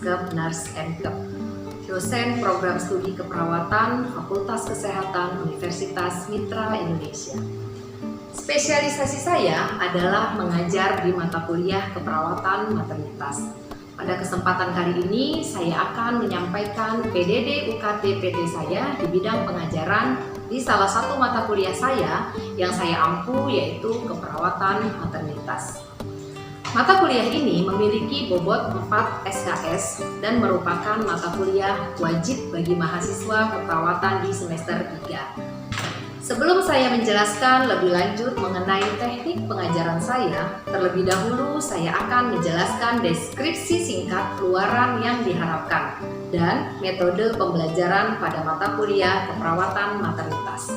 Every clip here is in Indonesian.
Naskep Nurse Nkep, dosen program studi keperawatan Fakultas Kesehatan Universitas Mitra Indonesia. Spesialisasi saya adalah mengajar di mata kuliah keperawatan maternitas. Pada kesempatan kali ini, saya akan menyampaikan PDD UKT PT saya di bidang pengajaran di salah satu mata kuliah saya yang saya ampu, yaitu keperawatan maternitas. Mata kuliah ini memiliki bobot 4 SKS dan merupakan mata kuliah wajib bagi mahasiswa keperawatan di semester 3. Sebelum saya menjelaskan lebih lanjut mengenai teknik pengajaran saya, terlebih dahulu saya akan menjelaskan deskripsi singkat keluaran yang diharapkan dan metode pembelajaran pada mata kuliah keperawatan maternitas.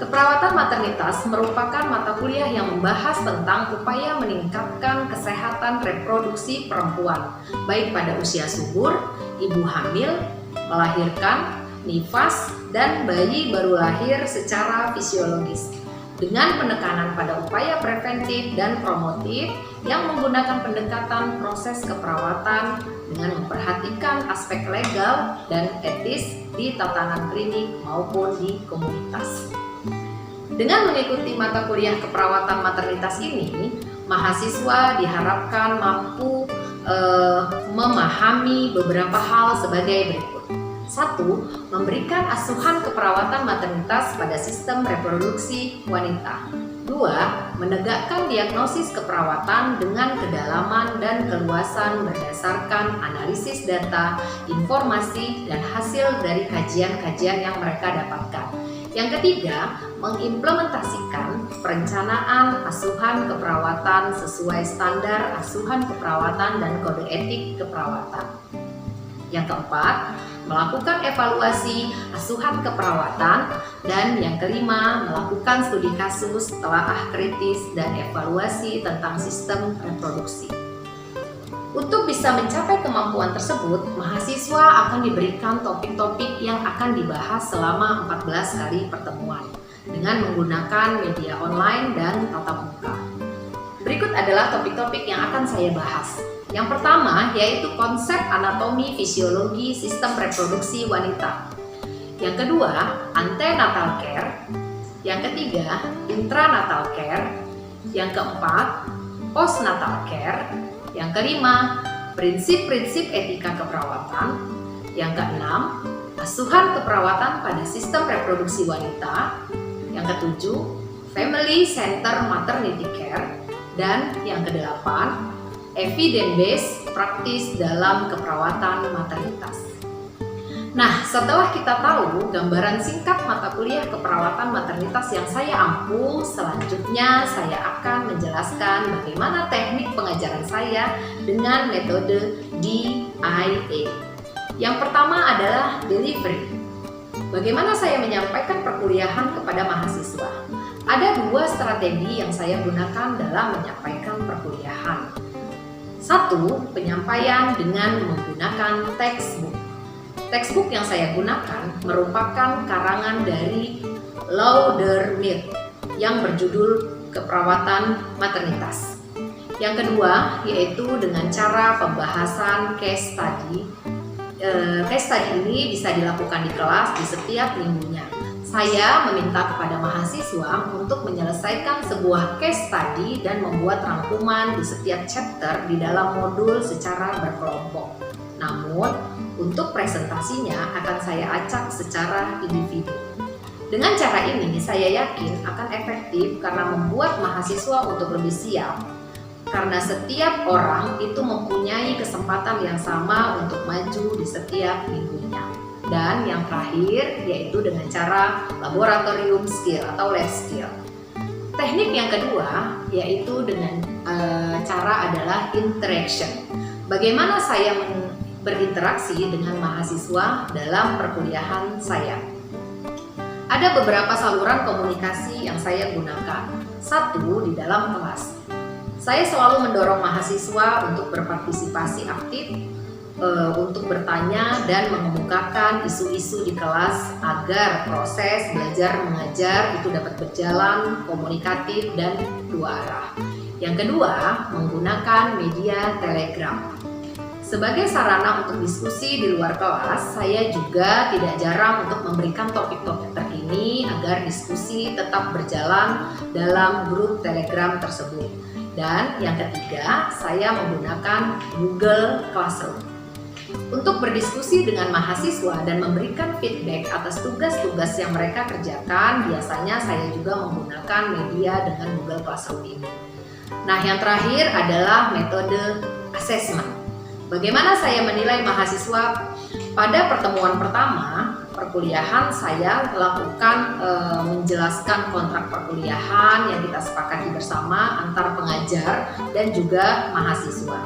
Keperawatan maternitas merupakan mata kuliah yang membahas tentang upaya meningkatkan kesehatan reproduksi perempuan, baik pada usia subur, ibu hamil, melahirkan, nifas, dan bayi baru lahir secara fisiologis, dengan penekanan pada upaya preventif dan promotif yang menggunakan pendekatan proses keperawatan dengan memperhatikan aspek legal dan etis di tatanan klinik maupun di komunitas. Dengan mengikuti mata kuliah keperawatan maternitas ini, mahasiswa diharapkan mampu memahami beberapa hal sebagai berikut. 1. Memberikan asuhan keperawatan maternitas pada sistem reproduksi wanita. 2. Menegakkan diagnosis keperawatan dengan kedalaman dan keluasan berdasarkan analisis data, informasi, dan hasil dari kajian-kajian yang mereka dapatkan. Yang ketiga, mengimplementasikan perencanaan asuhan keperawatan sesuai standar asuhan keperawatan dan kode etik keperawatan. Yang keempat, melakukan evaluasi asuhan keperawatan. Dan yang kelima, melakukan studi kasus, telaah kritis, dan evaluasi tentang sistem reproduksi. Untuk bisa mencapai kemampuan tersebut, mahasiswa akan diberikan topik-topik yang akan dibahas selama 14 kali pertemuan dengan menggunakan media online dan tatap muka. Berikut adalah topik-topik yang akan saya bahas. Yang pertama yaitu konsep anatomi fisiologi sistem reproduksi wanita. Yang kedua, antenatal care. Yang ketiga, intranatal care. Yang keempat, postnatal care. Yang kelima, prinsip-prinsip etika keperawatan. Yang keenam, asuhan keperawatan pada sistem reproduksi wanita. Yang ketujuh, family center maternity care. Dan yang kedelapan, evidence-based practice dalam keperawatan maternitas. Nah, setelah kita tahu gambaran singkat mata kuliah keperawatan maternitas yang saya ampu, selanjutnya saya akan menjelaskan bagaimana teknik pengajaran saya dengan metode DIA. Yang pertama adalah delivery. Bagaimana saya menyampaikan perkuliahan kepada mahasiswa? Ada 2 strategi yang saya gunakan dalam menyampaikan perkuliahan. 1. Penyampaian dengan menggunakan textbook. Textbook yang saya gunakan merupakan karangan dari Laudermilch yang berjudul Keperawatan Maternitas. Yang kedua yaitu dengan cara pembahasan case study. Case study ini bisa dilakukan di kelas di setiap minggunya. Saya meminta kepada mahasiswa untuk menyelesaikan sebuah case study dan membuat rangkuman di setiap chapter di dalam modul secara berkelompok. Namun, untuk presentasinya akan saya acak secara individu. Dengan cara ini, saya yakin akan efektif karena membuat mahasiswa untuk lebih siap. Karena setiap orang itu mempunyai kesempatan yang sama untuk maju di setiap minggunya. Dan yang terakhir yaitu dengan cara laboratorium skill atau lab skill. Teknik yang kedua yaitu dengan cara adalah interaction. Bagaimana saya berinteraksi dengan mahasiswa dalam perkuliahan saya? Ada beberapa saluran komunikasi yang saya gunakan. 1. Di dalam kelas. Saya selalu mendorong mahasiswa untuk berpartisipasi aktif, untuk bertanya dan mengemukakan isu-isu di kelas agar proses belajar mengajar itu dapat berjalan komunikatif dan dua arah. Yang kedua, menggunakan media Telegram. Sebagai sarana untuk diskusi di luar kelas, saya juga tidak jarang untuk memberikan topik-topik terkini agar diskusi tetap berjalan dalam grup Telegram tersebut. Dan yang ketiga, saya menggunakan Google Classroom. Untuk berdiskusi dengan mahasiswa dan memberikan feedback atas tugas-tugas yang mereka kerjakan, biasanya saya juga menggunakan media dengan Google Classroom ini. Nah, yang terakhir adalah metode assessment. Bagaimana saya menilai mahasiswa? Pada pertemuan pertama perkuliahan, saya lakukan menjelaskan kontrak perkuliahan yang kita sepakati bersama antara pengajar dan juga mahasiswa.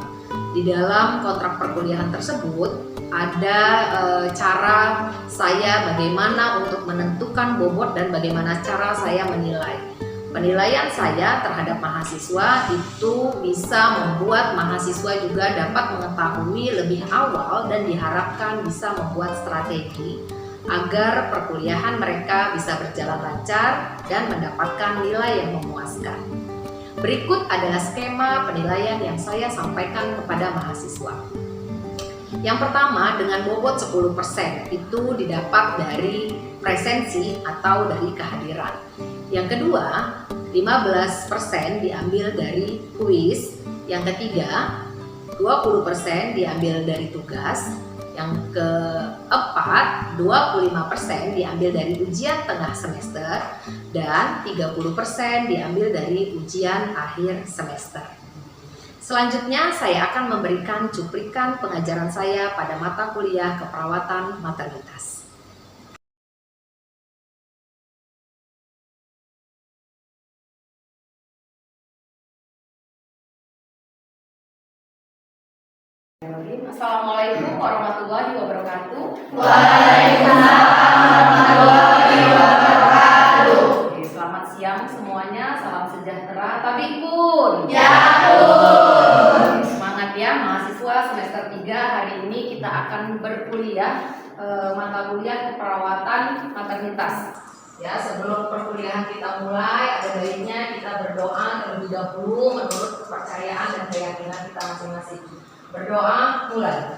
Di dalam kontrak perkuliahan tersebut ada cara saya bagaimana untuk menentukan bobot dan bagaimana cara saya menilai. Penilaian saya terhadap mahasiswa itu bisa membuat mahasiswa juga dapat mengetahui lebih awal dan diharapkan bisa membuat strategi agar perkuliahan mereka bisa berjalan lancar dan mendapatkan nilai yang memuaskan. Berikut adalah skema penilaian yang saya sampaikan kepada mahasiswa. Yang pertama, dengan bobot 10% itu didapat dari presensi atau dari kehadiran. Yang kedua, 15% diambil dari kuis. Yang ketiga, 20% diambil dari tugas. Yang keempat, 25% diambil dari ujian tengah semester. Dan 30% diambil dari ujian akhir semester. Selanjutnya, saya akan memberikan cuplikan pengajaran saya pada mata kuliah keperawatan maternitas. Assalamualaikum warahmatullahi wabarakatuh. Waalaikumsalam warahmatullahi wabarakatuh. Oke, selamat siang semuanya, salam sejahtera. Tabikun. Ya Bun. Semangat ya mahasiswa semester 3. Hari ini kita akan berkuliah mata kuliah keperawatan maternitas. Ya, sebelum perkuliahan kita mulai, ada baiknya kita berdoa terlebih dahulu menurut kepercayaan dan keyakinan kita masing-masing. Berdoa, mulai.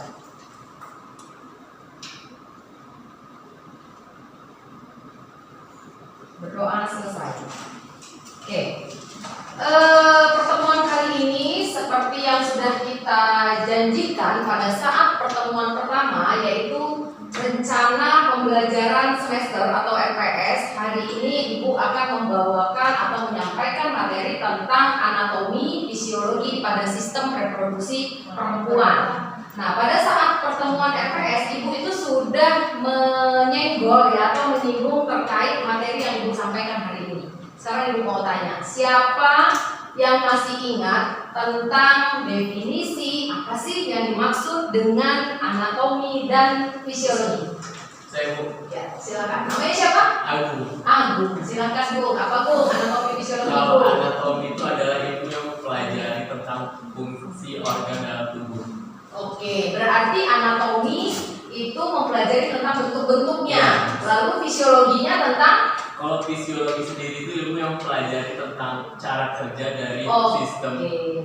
Berdoa selesai. Oke. Pertemuan kali ini seperti yang sudah kita janjikan pada saat pertemuan pertama, yaitu rencana pembelajaran semester atau RPS. Hari ini Ibu akan membawakan atau menyampaikan materi tentang anatomi fisiologi pada sistem reproduksi perempuan. Nah, pada saat pertemuan RPS, Ibu itu sudah menyenggol ya atau menyinggung terkait materi yang Ibu sampaikan hari ini. Sekarang Ibu mau tanya, siapa yang masih ingat tentang definisi apa sih yang dimaksud dengan anatomi dan fisiologi? Saya Bu. Ya, silakan. Namanya siapa? Agung. Agung. Silakan Bu. Apa Bu? Anatomi fisiologi Bu. Kalau anatomi itu adalah ilmu yang mempelajari tentang fungsi organ dalam tubuh. Oke, berarti anatomi itu mempelajari tentang bentuk-bentuknya. Lalu fisiologinya tentang? Kalau fisiologi sendiri itu ilmu yang mempelajari tentang cara kerja dari sistem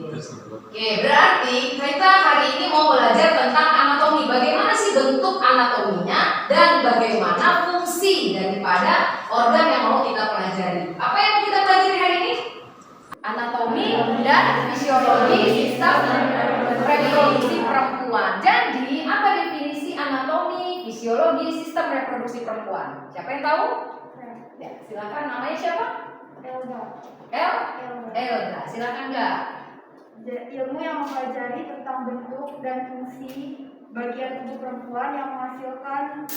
tersebut. Oke, berarti kita hari ini mau belajar tentang anatomi. Bagaimana sih bentuk anatominya dan bagaimana fungsi daripada organ yang mau kita pelajari. Apa yang mau kita pelajari hari ini? Anatomi dan fisiologi sistem reproduksi perempuan. Jadi, apa definisi anatomi, fisiologi, sistem reproduksi perempuan? Siapa yang tahu? Ya, silakan. Namanya siapa? Elga. Elga. Silakan enggak? Ilmu yang mempelajari tentang bentuk dan fungsi bagian tubuh perempuan yang menghasilkan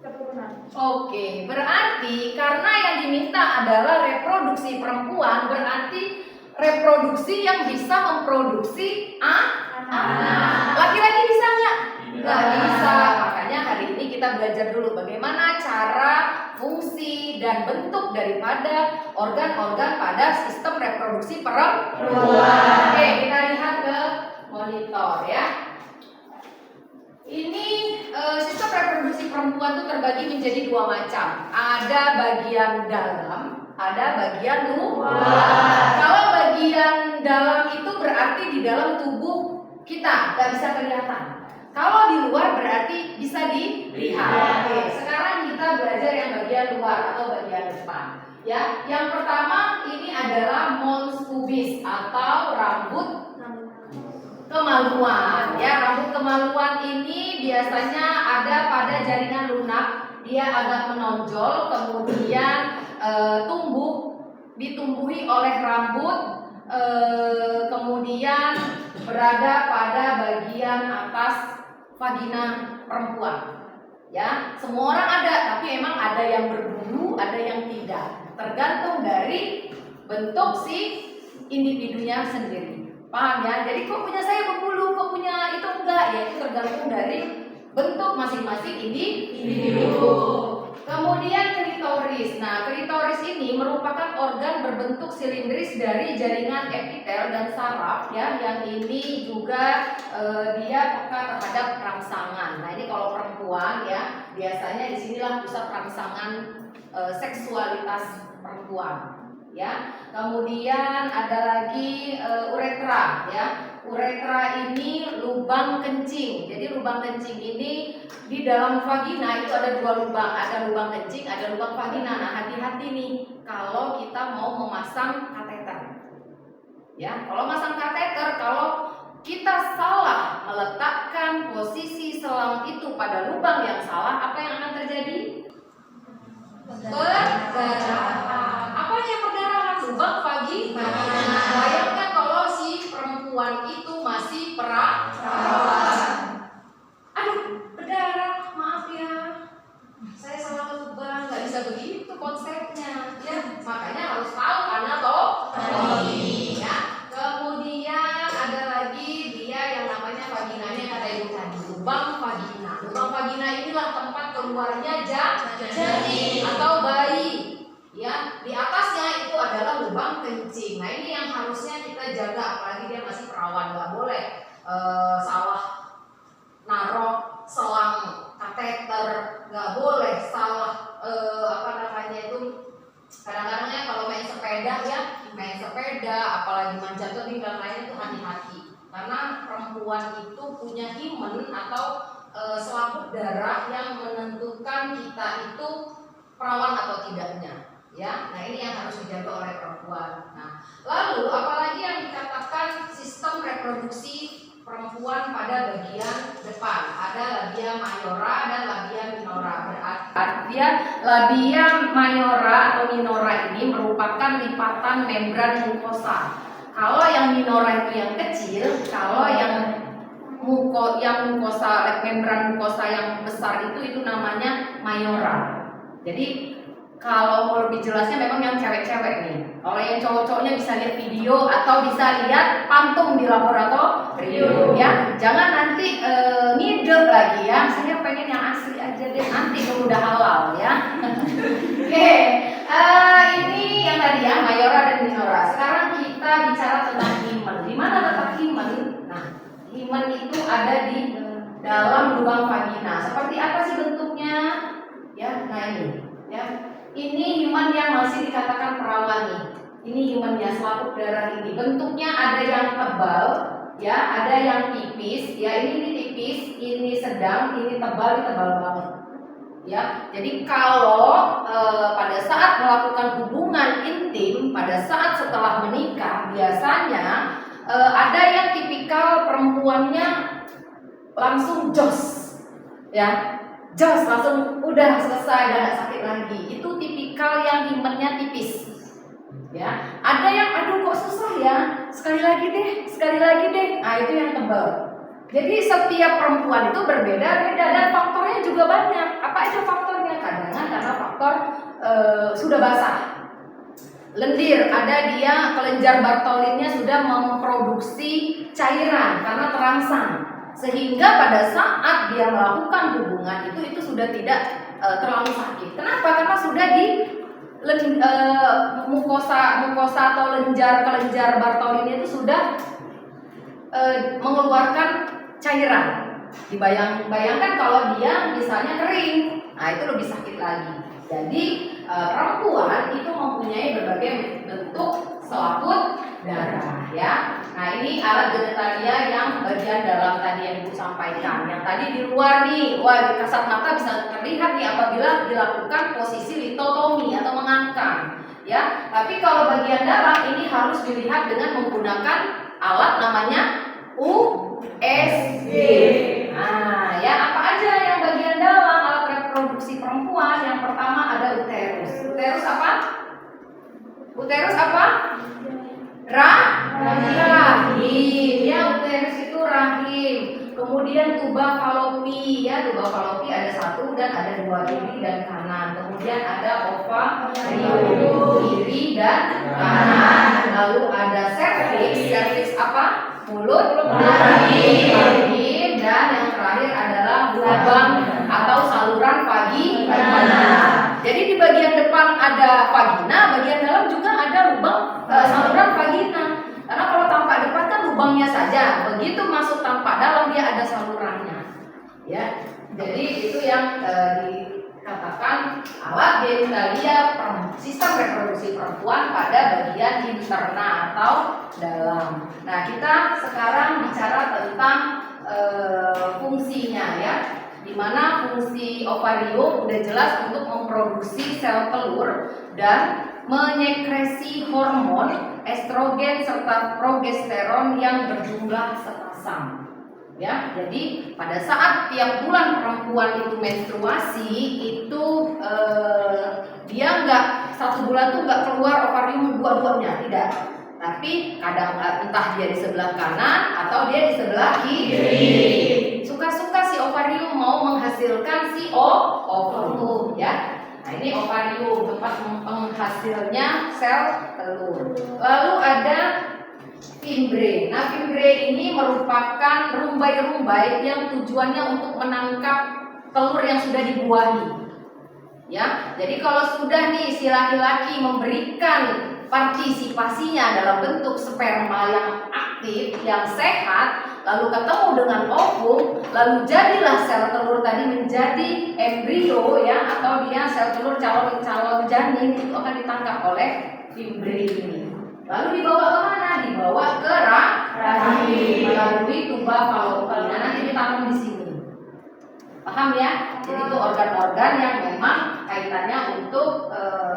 keturunan. Oke, berarti karena yang diminta adalah reproduksi perempuan, berarti reproduksi yang bisa memproduksi anak. Laki-laki bisa nggak? Nggak bisa. Makanya hari ini kita belajar dulu bagaimana cara, fungsi, dan bentuk daripada organ-organ pada sistem reproduksi perempuan. Oke, kita lihat ke monitor ya. Ini sistem reproduksi perempuan itu terbagi menjadi dua macam. Ada bagian dalam, ada bagian luar. Kalau bagian dalam itu berarti di dalam tubuh kita, nggak bisa kelihatan. Kalau di luar berarti bisa dilihat. Oke, sekarang kita belajar yang bagian luar atau bagian depan. Ya, yang pertama ini adalah mons pubis atau rambut kemaluan. Ya, rambut kemaluan ini biasanya ada pada jaringan lunak. Dia agak menonjol, kemudian ditumbuhi oleh rambut, kemudian berada pada bagian atas vagina perempuan. Ya, semua orang ada, tapi emang ada yang berbulu, ada yang tidak. Tergantung dari bentuk si individunya sendiri. Paham ya? Jadi kok punya saya berbulu, kok punya itu enggak? Ya itu tergantung dari bentuk masing-masing individu. Kemudian klitoris. Nah, klitoris ini merupakan organ berbentuk silindris dari jaringan epitel dan saraf ya, yang ini juga dia peka terhadap rangsangan. Nah, ini kalau perempuan ya, biasanya disinilah pusat rangsangan seksualitas perempuan ya. Kemudian ada lagi uretra ya. Uretra ini lubang kencing. Jadi lubang kencing ini di dalam vagina itu ada dua lubang, ada lubang kencing, ada lubang vagina. Nah, hati-hati nih kalau kita mau memasang kateter. Ya, kalau masang kateter, kalau kita salah meletakkan posisi selang itu pada lubang yang salah, apa yang akan terjadi? Perdarahan. Apa yang perdarahan? Lubang vagina. Bayangkan kalau si perempuan itu masih perawan. Aduh, berdarah, maaf ya, saya salah lubang, nggak bisa begitu konsepnya. Ya, makanya harus tahu anatomi. Ya. Kemudian ada lagi dia yang namanya vaginanya, kata ibu tadi, lubang vagina. Lubang vagina inilah tempat keluarnya janin atau bayi. Ya, di atasnya itu adalah lubang kencing. Nah, ini yang harusnya kita jaga, apalagi dia masih perawan, nggak boleh salah naruh selang kateter, nggak boleh salah kadang-kadangnya kalau main sepeda apalagi manjat tebing dan lain itu hati-hati, karena perempuan itu punya himen atau selaput darah yang menentukan kita itu perawan atau tidaknya. Ya, nah ini yang harus dijaga oleh perempuan. Nah, lalu apalagi yang dikatakan sistem reproduksi perempuan pada bagian depan? Ada labia mayora dan labia minora. Berarti labia mayora atau minora ini merupakan lipatan membran mukosa. Kalau yang minora itu yang kecil, kalau yang mukosa, membran mukosa yang besar itu namanya mayora. Jadi kalau mau lebih jelasnya memang yang cewek-cewek nih. Kalau yang cowok-cowoknya bisa lihat video atau bisa lihat pantung di laboratorium ya. Jangan nanti ngide lagi ya. Saya pengen yang asli aja deh. Nanti kalau udah halal ya. Oke, ini yang tadi ya, mayora dan minora. Sekarang kita bicara tentang himen. Di mana letak himen? Nah, himen itu ada di dalam lubang vagina. Seperti apa sih bentuknya? Ya, nah ini ya. Ini himen yang masih dikatakan perawan nih. Ini himennya, selaput darah ini. Bentuknya ada yang tebal, ya, ada yang tipis. Ya, ini tipis, ini sedang, ini tebal, ini tebal banget. Ya, jadi kalau pada saat melakukan hubungan intim, pada saat setelah menikah, biasanya ada yang tipikal perempuannya langsung jos, ya. Jos langsung udah selesai, dan gak sakit lagi. Itu tipikal yang himennya tipis. Ya, ada yang aduh kok susah ya. Sekali lagi deh. Nah, itu yang tebal. Jadi setiap perempuan itu berbeda-beda dan faktornya juga banyak. Apa aja faktornya? Kadang karena faktor sudah basah. Lendir, ada dia kelenjar Bartolinnya sudah memproduksi cairan karena terangsang. Sehingga pada saat dia melakukan hubungan itu sudah tidak terlalu sakit. Kenapa? Karena sudah di mukosa atau kelenjar Bartolinnya itu sudah mengeluarkan cairan. Bayangkan kalau dia misalnya kering, nah itu lebih sakit lagi. Jadi perempuan itu mempunyai berbagai bentuk selaput darah. ya. Nah ini alat genitalia yang bagian dalam tadi yang Ibu sampaikan. Yang tadi di luar nih, wah kasat mata bisa terlihat nih apabila dilakukan posisi litotomi atau mengangkat. Ya, tapi kalau bagian dalam ini harus dilihat dengan menggunakan alat namanya USG. Nah, ya apa aja yang bagian dalam alat reproduksi perempuan? Yang pertama ada uterus. Uterus apa? Uterus apa? Rahim. Ya, uterus itu rahim. Kemudian tuba falopi, ya tuba falopi ada satu dan ada dua, kiri dan kanan. Kemudian ada ovarium, kiri dan kanan. Lalu ada cervix, cervix apa? Mulut, rahim, dan yang terakhir adalah lubang atau saluran vagina. Jadi di bagian depan ada vagina, bagian dalam juga ada lubang saluran vagina. Karena kalau tampak depan kan lubangnya saja, begitu masuk tampak dalam dia ada salurannya. Ya, jadi itu yang dikatakan alat genitalia sistem reproduksi perempuan pada bagian interna atau dalam. Nah, kita sekarang bicara tentang fungsinya ya. Dimana fungsi ovarium udah jelas untuk memproduksi sel telur dan menyekresi hormon estrogen serta progesteron yang berjumlah sepasang. Ya, jadi pada saat tiap bulan perempuan itu menstruasi itu dia nggak satu bulan tuh nggak keluar ovarium dua-duanya, tidak. Tapi kadang entah dia di sebelah kanan atau dia di sebelah kiri. Suka-suka si ovarium mau menghasilkan si ovum ya. Nah ini ovarium tempat penghasilnya sel telur. Lalu ada fimbre. Nah fimbre ini merupakan rumbai-rumbai yang tujuannya untuk menangkap telur yang sudah dibuahi. Ya, jadi kalau sudah nih si laki-laki memberikan partisipasinya dalam bentuk sperma yang aktif, yang sehat, lalu ketemu dengan ovum, lalu jadilah sel telur tadi menjadi embrio ya, atau dia sel telur calon janin itu akan ditangkap oleh fimbre ini. Lalu dibawa ke mana? Dibawa ke rahim melalui tuba falopi. Nah, nanti ditanam di sini. Paham ya? Jadi itu organ-organ yang memang kaitannya untuk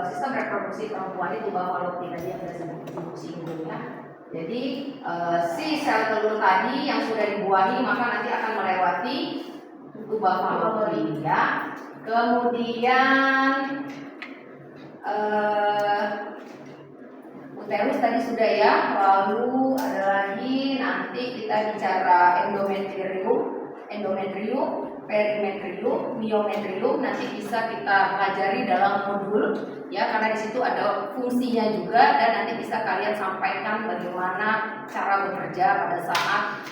sistem reproduksi perempuan itu tuba falopi tadi yang sudah disinggung ya. Jadi si sel telur tadi yang sudah dibuahi maka nanti akan melewati tuba falopi ya. Kemudian uterus tadi sudah ya. Lalu ada lagi nanti kita bicara endometrium, perimetrium, miometrium nanti bisa kita pelajari dalam modul ya, karena di situ ada fungsinya juga dan nanti bisa kalian sampaikan bagaimana cara bekerja pada saat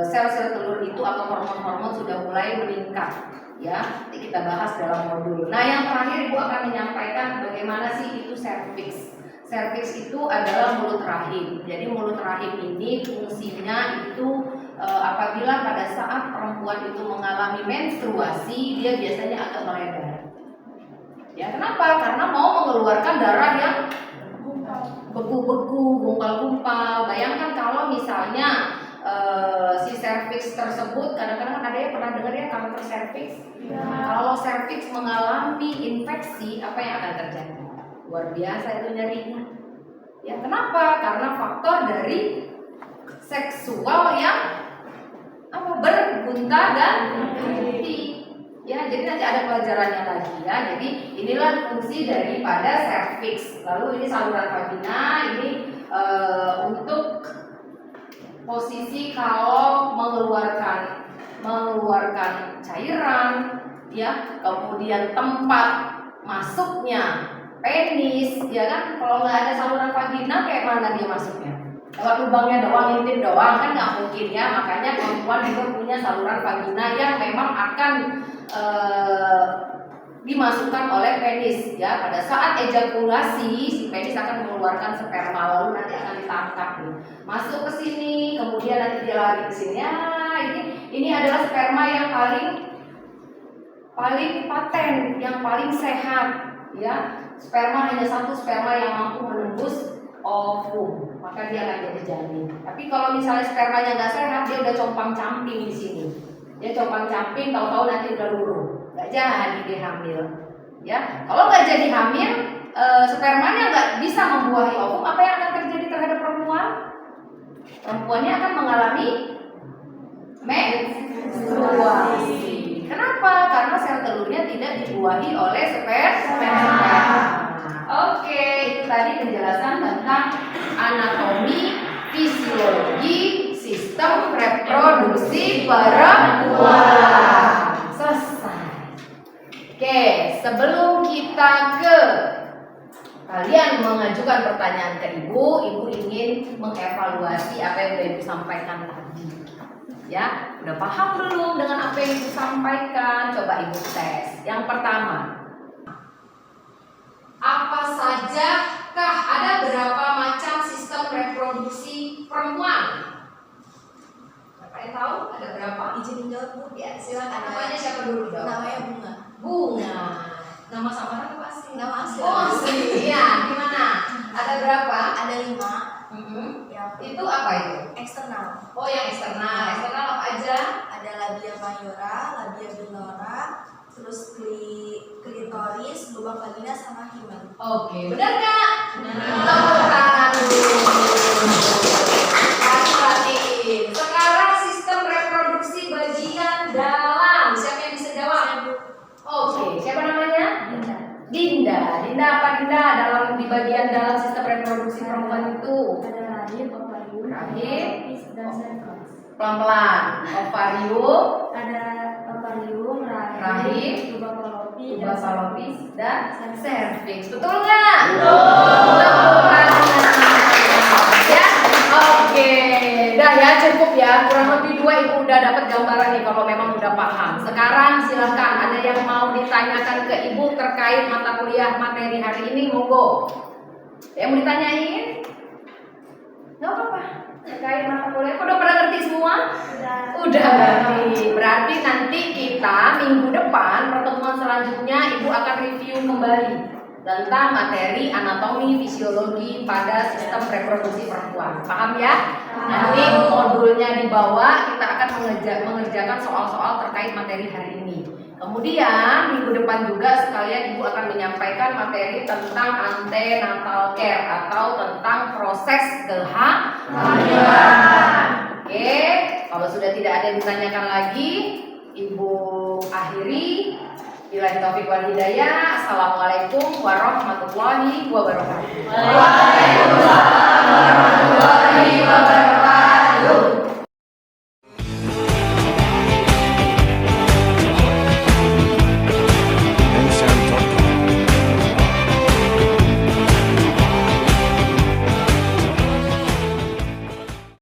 sel-sel telur itu atau hormon-hormon sudah mulai meningkat ya. Nanti kita bahas dalam modul. Nah, yang terakhir Ibu akan menyampaikan bagaimana sih itu cervix. Cervix itu adalah mulut rahim. Jadi mulut rahim ini fungsinya itu apabila pada saat perempuan itu mengalami menstruasi dia biasanya agak melebar. Ya, kenapa? Karena mau mengeluarkan darah yang beku-beku, gumpal-gumpal. Bayangkan kalau misalnya si cervix tersebut, kadang-kadang ada yang pernah dengar ya kanker cervix. Ya. Kalau cervix mengalami infeksi, apa yang akan terjadi? Luar biasa itu nyerinya. Ya, kenapa? Karena faktor dari seksual yang bergunta dan berhenti. Ya, jadi nanti ada pelajarannya lagi ya. Jadi inilah fungsi daripada cervix. Lalu ini saluran vagina, ini untuk posisi kalau mengeluarkan cairan, ya. Kemudian tempat masuknya penis, ya kan? Kalau nggak ada saluran vagina, kayak mana dia masuknya? Lewat lubangnya doang, intip doang kan nggak mungkin ya. Makanya perempuan itu punya saluran vagina yang memang akan dimasukkan oleh penis ya. Pada saat ejakulasi si penis akan mengeluarkan sperma, lalu nanti akan ditangkap nih. Masuk ke sini, kemudian nanti dia lari ke sini. Ya, ini adalah sperma yang paling paten, yang paling sehat ya. Sperma hanya satu sperma yang mampu menembus ovum, maka dia akan jadi janin. Tapi kalau misalnya spermanya nggak sehat, dia udah compang-camping di sini. Dia compang-camping, tahu-tahu nanti udah luruh, nggak jadi dia hamil. Ya, kalau nggak jadi hamil, spermanya nggak bisa membuahi ovum, apa yang akan terjadi terhadap perempuan? Perempuannya akan mengalami menstruasi. Kenapa? Karena sel telurnya tidak dibuahi oleh sperma. Oke, itu tadi penjelasan tentang anatomi, fisiologi, sistem reproduksi perempuan. Selesai. Oke, sebelum kita ke kalian mengajukan pertanyaan ke ibu ingin mengevaluasi apa yang udah ibu sampaikan tadi. Ya, udah paham belum dengan apa yang ibu sampaikan? Coba ibu tes. Yang pertama, apa saja kah ada berapa macam sistem reproduksi perempuan? Siapa yang tahu ada berapa? Izin jawab Bu. Ya, silakan. Namanya siapa dulu dong? Namanya Bunga. Bunga. Nama samaran apa asli? Nama asli. Oh, asli. Iya, gimana? Ada berapa? Ada 5. Yang Itu apa itu? eksternal. Oh, yang eksternal. Eksternal apa aja? Ada labia mayora, labia minora, terus klitoris, lubang vagina sama himen. Oke, benar nggak? Tepuk tangan dulu. Perhatiin. Sekarang sistem reproduksi bagian dalam. Siapa yang bisa jawab? Oke, siapa namanya? Dinda. Dinda apa Dinda dalam di bagian dalam sistem reproduksi perempuan itu? Ada rahim, ovarium, Rahim. pelvis, dan cervix. Pelan-pelan. Ovarium, Ada ovarium, rahim, Rahim, lubang fallopi, tuba dan falopis, dan cervix. Betul nggak? Ya, oke. Dah ya, cukup ya. Kurang lebih 2 ibu udah dapat gambaran nih kalau memang udah paham. Sekarang silahkan ada yang mau ditanyakan ke ibu terkait mata kuliah materi hari ini, monggo. Yang mau ditanyain? Nggak apa-apa. Terkait mata kuliah, udah pada ngerti semua? Udah ngerti. Berarti nanti kita minggu depan pertemuan selanjutnya ibu akan review kembali tentang materi anatomi fisiologi pada sistem reproduksi perempuan. Paham ya? Nanti modulnya di bawah kita akan mengerjakan soal-soal terkait materi hari ini. Kemudian minggu depan juga sekalian ibu akan menyampaikan materi tentang antenatal care atau tentang proses kehamilan. Oke, kalau sudah tidak ada yang ditanyakan lagi, ibu akhiri. Billahi taufiq wal hidayah. Assalamualaikum warahmatullahi wabarakatuh. Waalaikumsalam.